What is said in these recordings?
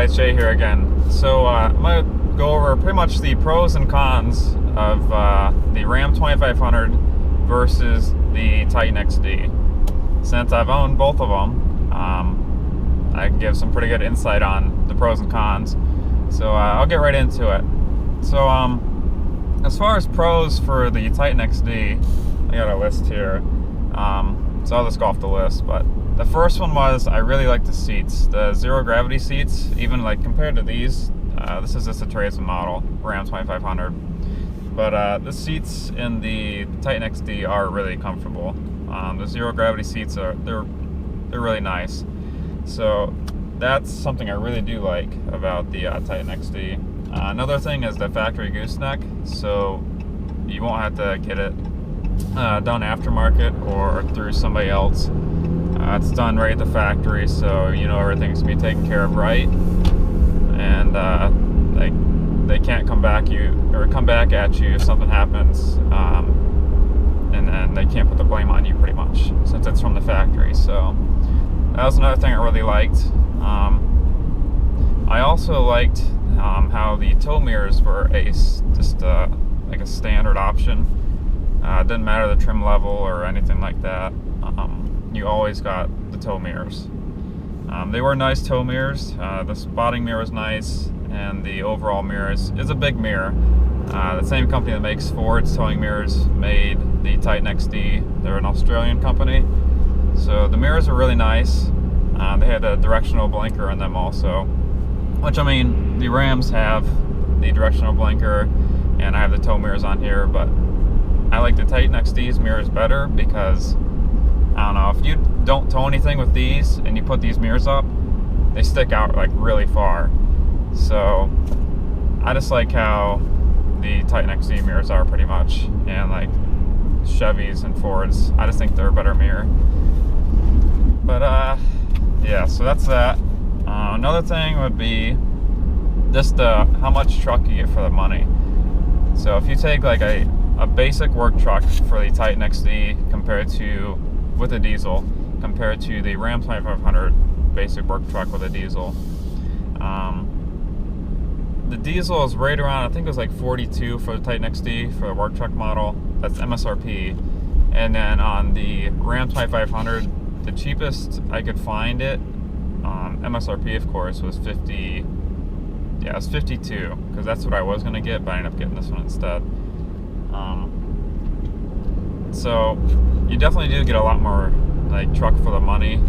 guys, Jay here again. So I'm going to go over pretty much the pros and cons of the Ram 2500 versus the Titan XD. Since I've owned both of them, I can give some pretty good insight on the pros and cons. So I'll get right into it. So as far as pros for the Titan XD, I got a list here. So I'll just go off the list, but the first one was I really like the seats, the zero gravity seats. Even like compared to these, this is just a tradesman model, Ram 2500. But the seats in the Titan XD are really comfortable. The zero gravity seats they're really nice. So that's something I really do like about the Titan XD. Another thing is the factory gooseneck, so you won't have to get it done aftermarket or through somebody else. It's done right at the factory, so you know everything's gonna be taken care of right, and they can't come back at you if something happens, and then they can't put the blame on you pretty much since it's from the factory. So that was another thing I really liked. I also liked how the tow mirrors were like a standard option. It didn't matter the trim level or anything like that. You always got the tow mirrors. They were nice tow mirrors. The spotting mirror was nice, and the overall mirror is a big mirror. The same company that makes Ford's towing mirrors made the Titan XD. They're an Australian company. So the mirrors are really nice. They had a directional blinker in them also, which, I mean, the Rams have the directional blinker, and I have the tow mirrors on here, but I like the Titan XD's mirrors better because, I don't know, if you don't tow anything with these and you put these mirrors up, they stick out like really far. So I just like how the Titan XD mirrors are pretty much, and like Chevys and Fords, I just think they're a better mirror. But yeah, so that's that. Another thing would be just how much truck you get for the money. So if you take like a basic work truck for the Titan XD with a diesel compared to the Ram 2500 basic work truck with a diesel, the diesel is right around, I think it was like 42 for the Titan XD for the work truck model. That's MSRP. And then on the Ram 2500, the cheapest I could find it, MSRP of course, was 50. Yeah, it was 52, because that's what I was going to get, but I ended up getting this one instead. So you definitely do get a lot more like truck for the money.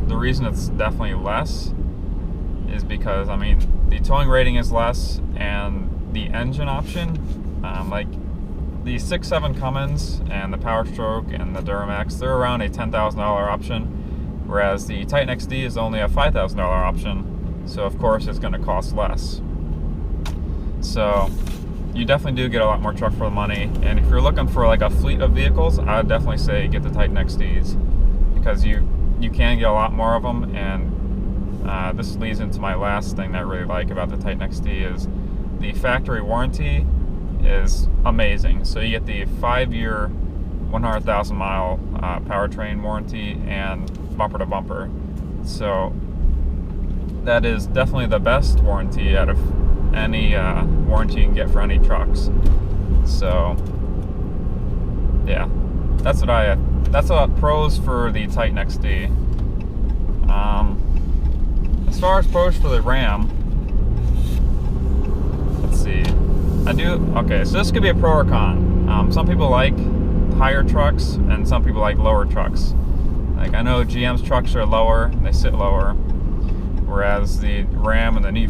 The reason it's definitely less is because, I mean, the towing rating is less, and the engine option, like the 6.7 Cummins and the Power Stroke and the Duramax, they're around a $10,000 option, whereas the Titan XD is only a $5,000 option. So of course it's going to cost less. So you definitely do get a lot more truck for the money. And if you're looking for like a fleet of vehicles, I would definitely say get the Titan XDs, because you can get a lot more of them. And this leads into my last thing that I really like about the Titan XD is the factory warranty is amazing. So you get the 5-year 100,000 mile powertrain warranty and bumper to bumper. So that is definitely the best warranty out of any warranty you can get for any trucks. So yeah, that's what pros for the Titan XD. As far as pros for the Ram, let's see. So this could be a pro or con. Some people like higher trucks and some people like lower trucks. Like, I know GM's trucks are lower and they sit lower, whereas the Ram and the new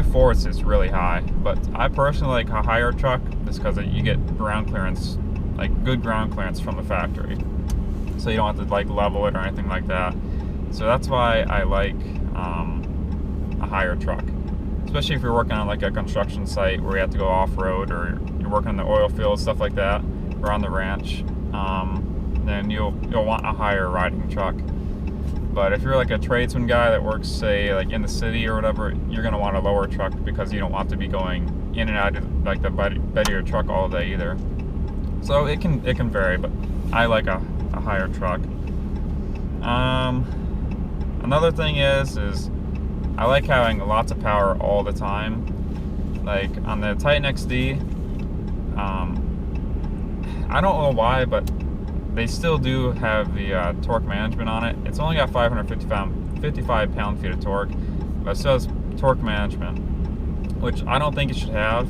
Fords is really high. But I personally like a higher truck just because you get ground clearance, like good ground clearance from the factory, so you don't have to like level it or anything like that. So that's why I like a higher truck, especially if you're working on like a construction site where you have to go off-road, or you're working in the oil field, stuff like that, or on the ranch. Then you'll want a higher riding truck. But if you're like a tradesman guy that works, say, like in the city or whatever, you're going to want a lower truck because you don't want to be going in and out of like the bed of your truck all day either. So it can vary, but I like a higher truck. Another thing is I like having lots of power all the time. Like on the Titan XD, I don't know why, but they still do have the torque management on it. It's only got 555 pound-feet of torque, but it says torque management, which I don't think it should have.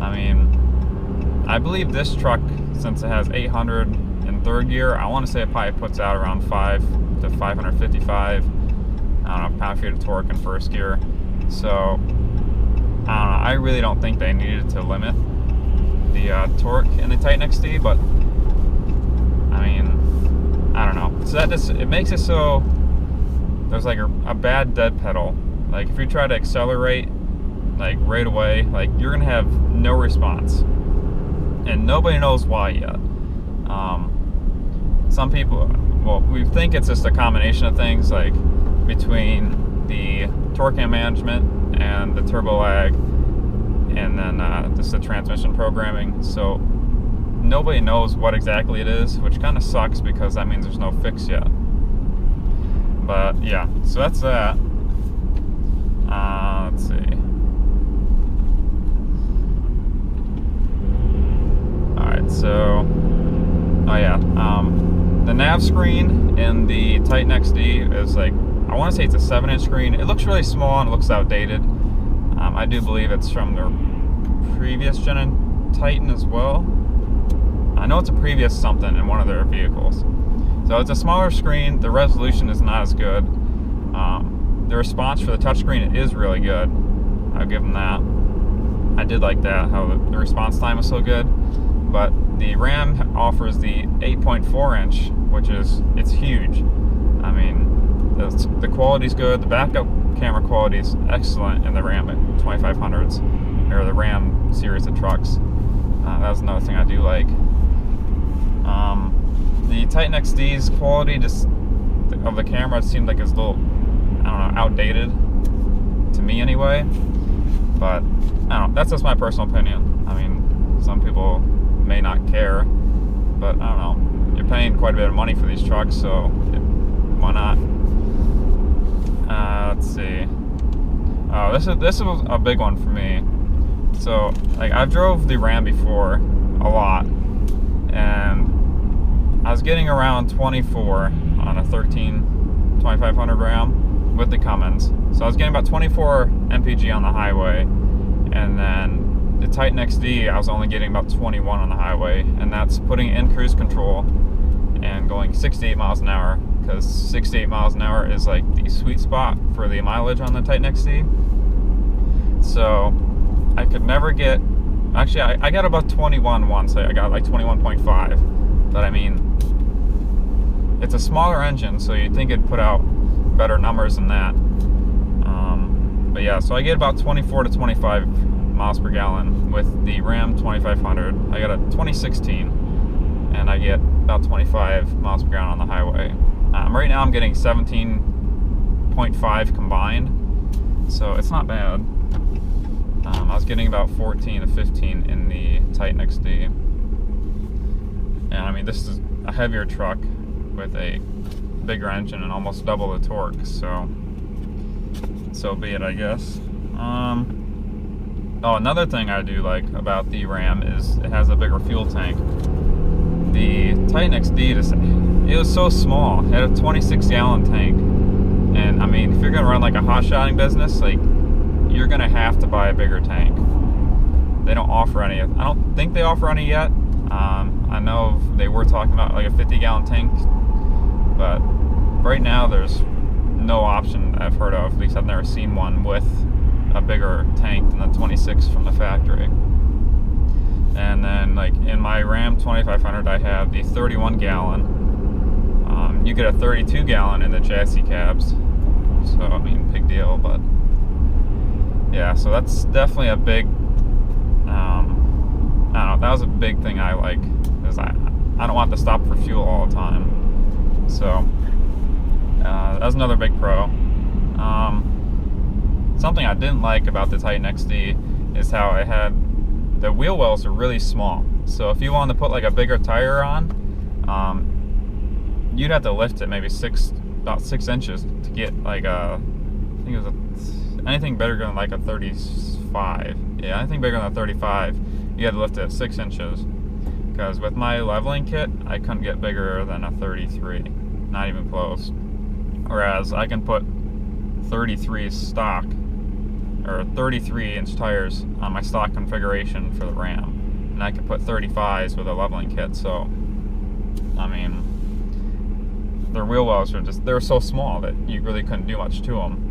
I mean, I believe this truck, since it has 800 in third gear, I want to say it probably puts out around 5 to 555, I don't know, pound-feet of torque in first gear. So, I don't know, I really don't think they needed to limit the torque in the Titan XD, but I mean, I don't know. So that just, it makes it so there's like a bad dead pedal. Like if you try to accelerate like right away, like you're gonna have no response, and nobody knows why yet. Some people, well, we think it's just a combination of things, like between the torque management and the turbo lag, and then just the transmission programming. So nobody knows what exactly it is, which kind of sucks because that means there's no fix yet. But yeah, so that's that. Let's see. Alright, so oh yeah, the nav screen in the Titan XD is like, I want to say it's a 7-inch screen. It looks really small and it looks outdated. I do believe it's from the previous gen Titan as well. I know it's a previous something in one of their vehicles. So it's a smaller screen. The resolution is not as good. The response for the touchscreen is really good. I'll give them that. I did like that, how the response time is so good. But the RAM offers the 8.4 inch, which is, it's huge. I mean, the quality's good. The backup camera quality is excellent in the Ram 2500s, or the Ram series of trucks. That was another thing I do like. The Titan XD's quality just of the camera seemed like it's a little, I don't know, outdated to me anyway. But I don't know, that's just my personal opinion. I mean, some people may not care, but I don't know. You're paying quite a bit of money for these trucks, so why not? Let's see. Oh, this was a big one for me. So, like, I've drove the Ram before a lot, and I was getting around 24 on a 2500 Ram with the Cummins. So I was getting about 24 mpg on the highway, and then the Titan XD, I was only getting about 21 on the highway, and that's putting in cruise control and going 68 miles an hour, because 68 miles an hour is like the sweet spot for the mileage on the Titan XD. So I could never get, actually I got about 21 once. I got like 21.5, but I mean, it's a smaller engine, so you'd think it'd put out better numbers than that. But yeah, so I get about 24 to 25 miles per gallon with the Ram 2500. I got a 2016, and I get about 25 miles per gallon on the highway. Right now I'm getting 17.5 combined, so it's not bad. I was getting about 14 to 15 in the Titan XD. And I mean, this is a heavier truck with a bigger engine and almost double the torque, so be it, I guess. Oh, another thing I do like about the Ram is it has a bigger fuel tank. The Titan XD, it was so small. It had a 26-gallon tank, and I mean, if you're gonna run like a hot shotting business, like, you're gonna have to buy a bigger tank. They don't offer any. I don't think they offer any yet. I know they were talking about like a 50-gallon tank, but right now there's no option I've heard of. At least I've never seen one with a bigger tank than the 26 from the factory. And then, like, in my Ram 2500, I have the 31-gallon. You get a 32-gallon in the chassis cabs, so I mean, big deal. But yeah, so that's definitely a big, I don't know, that was a big thing I like, is I don't want to stop for fuel all the time. So that was another big pro. Something I didn't like about the Titan XD is how it had, the wheel wells are really small. So if you wanted to put like a bigger tire on, you'd have to lift it maybe about 6 inches to get like think it was anything bigger than like a 35. Yeah, anything bigger than a 35, you had to lift it at 6 inches. Because with my leveling kit, I couldn't get bigger than a 33, not even close. Whereas I can put 33 stock, or 33-inch tires on my stock configuration for the Ram, and I can put 35s with a leveling kit. So, I mean, their wheel wells are they're so small that you really couldn't do much to them.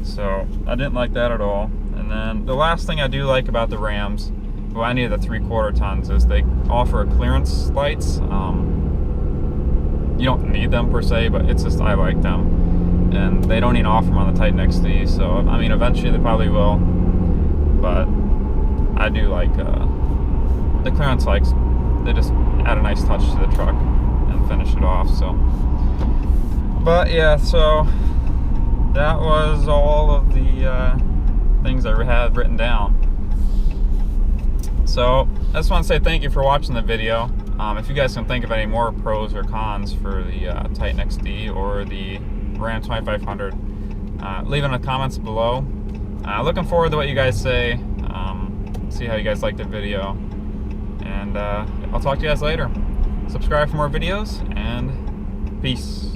So I didn't like that at all. And then the last thing I do like about the Rams, well, I needed the 3/4 tons, is they offer clearance lights. You don't need them per se, but it's just, I like them. And they don't even offer them on the Titan XD, so I mean, eventually they probably will. But I do like the clearance lights. They just add a nice touch to the truck and finish it off. So, but yeah, so that was all of the things I had written down. So I just want to say thank you for watching the video. If you guys can think of any more pros or cons for the Titan XD or the Ram 2500, leave in the comments below. Looking forward to what you guys say. See how you guys like the video, and I'll talk to you guys later. Subscribe for more videos, and peace.